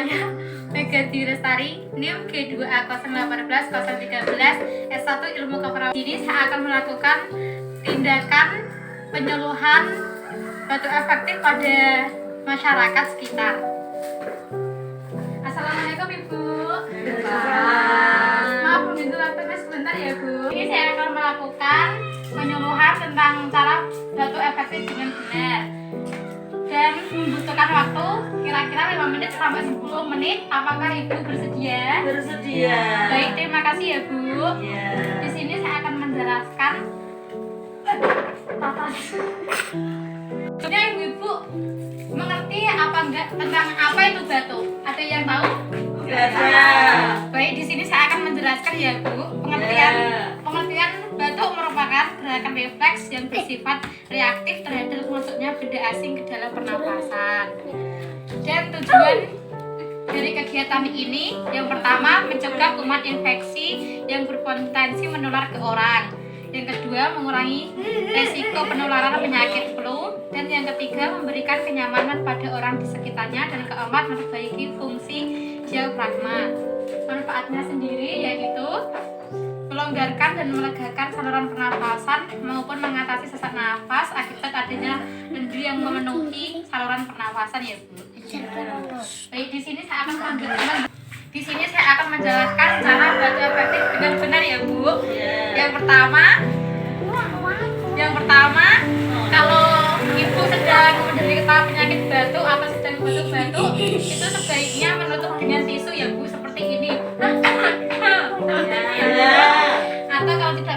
saya Megawati Lestari, NIM G2A 018 013 S1 Ilmu Keperawatan. Ini saya akan melakukan tindakan penyuluhan batu efektif pada masyarakat sekitar. Assalamualaikum Ibu. Maaf mengganggu waktunya sebentar ya Bu. Ini saya akan melakukan penyuluhan tentang cara batu efektif dengan benar dan membutuhkan waktu kira-kira 5 menit sampai 10 menit. Apakah Ibu bersedia? Bersedia. Baik, terima kasih ya Bu. Ya. Di sini saya akan menjelaskan sebenarnya Ibu mengerti apa enggak tentang apa itu batu? Ada yang tahu? Enggak ada. Baik, di sini saya akan menjelaskan ya Bu. Pengertian batu merupakan gerakan refleks yang bersifat reaktif terhadap masuknya benda asing ke dalam pernapasan. Dan tujuan dari kegiatan ini yang pertama mencegah kuman infeksi yang berpotensi menular ke orang. Yang kedua mengurangi resiko penularan penyakit flu. Dan yang ketiga memberikan kenyamanan pada orang di sekitarnya. Dan keempat memperbaiki fungsi diafragma. Manfaatnya sendiri yaitu melonggarkan dan melegakan saluran pernapasan maupun mengatasi sesak nafas akibat adanya lendir yang memenuhi saluran pernapasan ya Bu. Baik, di sini saya akan menjelaskan cara batu efektif dengan benar ya Bu. Yang pertama, kalau Ibu sedang menderita penyakit batu atau sedang batuk-batuk, itu sebaiknya menutup dengan tisu ya Bu, seperti ini. Atau kalau tidak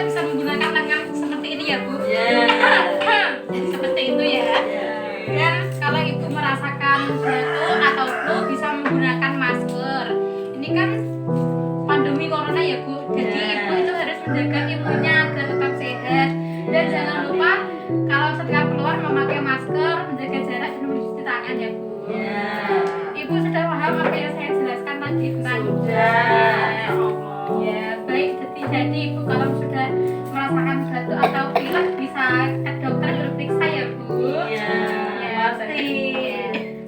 bisa menggunakan tangan seperti ini ya Bu. Seperti itu ya. Dan kalau Ibu merasakan batuk atau flu bisa menggunakan masker. Ini kan pandemi corona ya Bu. Jadi Ibu itu harus menjaga imunnya agar tetap sehat. Dan jangan lupa kalau setiap keluar memakai masker, menjaga jarak dan mencuci tangan ya Bu. Ibu sudah paham apa yang saya jelaskan tadi tentang ya, baik. Jadi Ibu kalau sudah merasakan batuk atau pilek bisa ke dokter dulu periksa ya Bu. Pasti.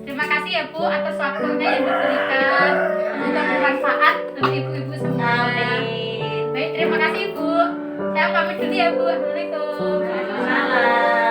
Terima kasih ya Bu atas waktunya yang diberikan. Semoga bermanfaat untuk ibu-ibu semua. Baik, terima kasih Bu. Saya pamit dulu ya Bu. Assalamualaikum. Waalaikumsalam.